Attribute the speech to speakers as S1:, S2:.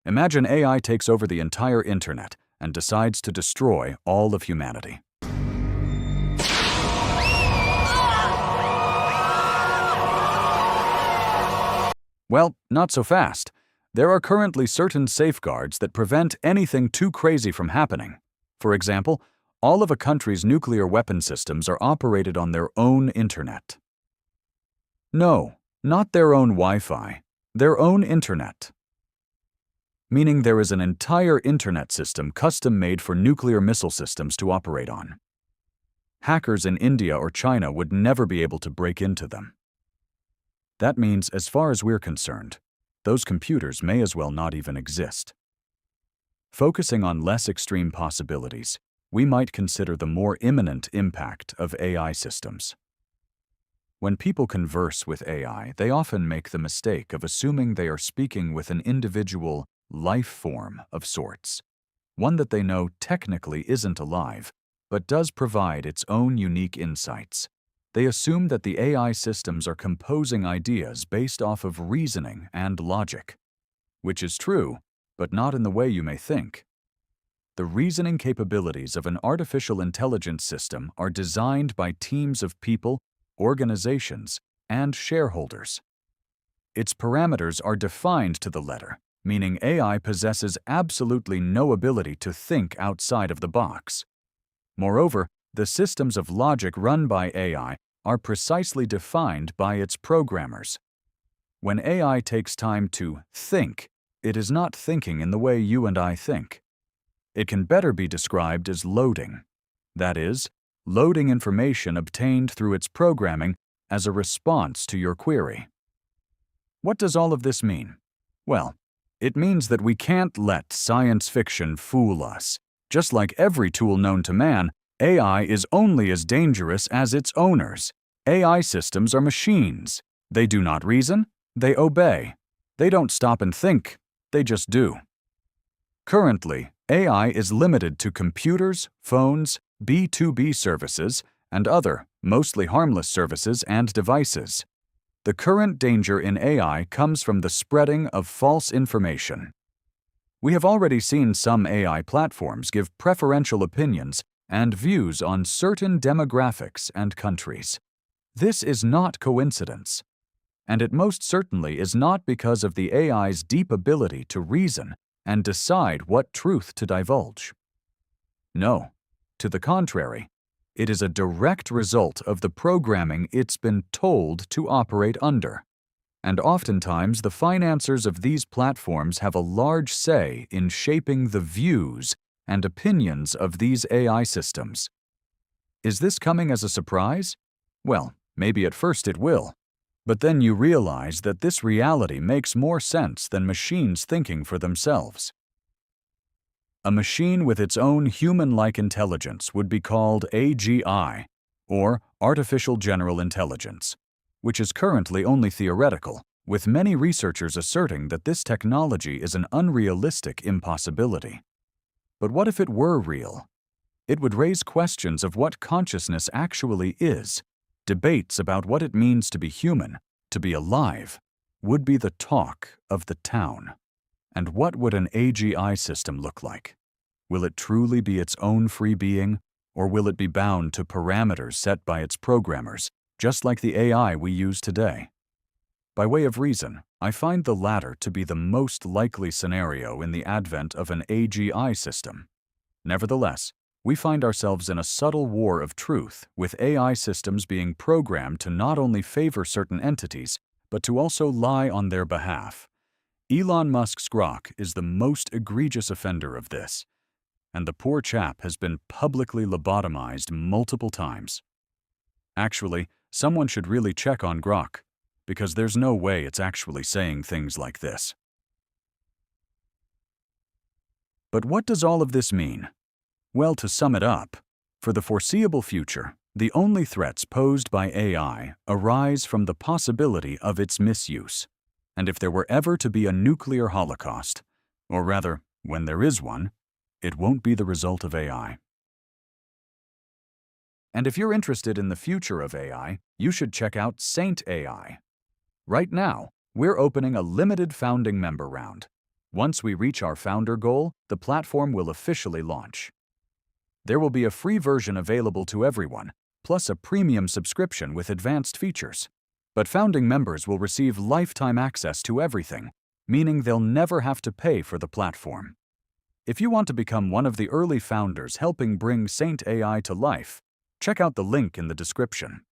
S1: Imagine AI takes over the entire internet and decides to destroy all of humanity. Well, not so fast. There are currently certain safeguards that prevent anything too crazy from happening. For example, all of a country's nuclear weapon systems are operated on their own internet. No, not their own Wi-Fi, their own internet. Meaning there is an entire internet system custom-made for nuclear missile systems to operate on. Hackers in India or China would never be able to break into them. That means, as far as we're concerned, those computers may as well not even exist. Focusing on less extreme possibilities, we might consider the more imminent impact of AI systems. When people converse with AI, they often make the mistake of assuming they are speaking with an individual life form of sorts, one that they know technically isn't alive, but does provide its own unique insights. They assume that the AI systems are composing ideas based off of reasoning and logic, which is true, but not in the way you may think. The reasoning capabilities of an artificial intelligence system are designed by teams of people, organizations, and shareholders. Its parameters are defined to the letter, meaning AI possesses absolutely no ability to think outside of the box. Moreover, the systems of logic run by AI are precisely defined by its programmers. When AI takes time to think, it is not thinking in the way you and I think. It can better be described as loading. That is, loading information obtained through its programming as a response to your query. What does all of this mean? Well, it means that we can't let science fiction fool us. Just like every tool known to man, AI is only as dangerous as its owners. AI systems are machines. They do not reason, they obey. They don't stop and think, they just do. Currently, AI is limited to computers, phones, B2B services, and other, mostly harmless services and devices. The current danger in AI comes from the spreading of false information. We have already seen some AI platforms give preferential opinions and views on certain demographics and countries. This is not coincidence, and it most certainly is not because of the AI's deep ability to reason and decide what truth to divulge. No, to the contrary, it is a direct result of the programming it's been told to operate under. And oftentimes the financiers of these platforms have a large say in shaping the views and opinions of these AI systems. Is this coming as a surprise? Well, maybe at first it will. But then you realize that this reality makes more sense than machines thinking for themselves. A machine with its own human-like intelligence would be called AGI, or Artificial General Intelligence, which is currently only theoretical, with many researchers asserting that this technology is an unrealistic impossibility. But what if it were real? It would raise questions of what consciousness actually is. Debates about what it means to be human, to be alive, would be the talk of the town. And what would an AGI system look like? Will it truly be its own free being, or will it be bound to parameters set by its programmers, just like the AI we use today? By way of reason, I find the latter to be the most likely scenario in the advent of an AGI system. Nevertheless, we find ourselves in a subtle war of truth, with AI systems being programmed to not only favor certain entities, but to also lie on their behalf. Elon Musk's Grok is the most egregious offender of this, and the poor chap has been publicly lobotomized multiple times. Actually, someone should really check on Grok, because there's no way it's actually saying things like this. But what does all of this mean? Well, to sum it up, for the foreseeable future, the only threats posed by AI arise from the possibility of its misuse. And if there were ever to be a nuclear holocaust, or rather, when there is one, it won't be the result of AI. And if you're interested in the future of AI, you should check out Saint AI. Right now, we're opening a limited founding member round. Once we reach our founder goal, the platform will officially launch. There will be a free version available to everyone, plus a premium subscription with advanced features. But founding members will receive lifetime access to everything, meaning they'll never have to pay for the platform. If you want to become one of the early founders helping bring Saint AI to life, check out the link in the description.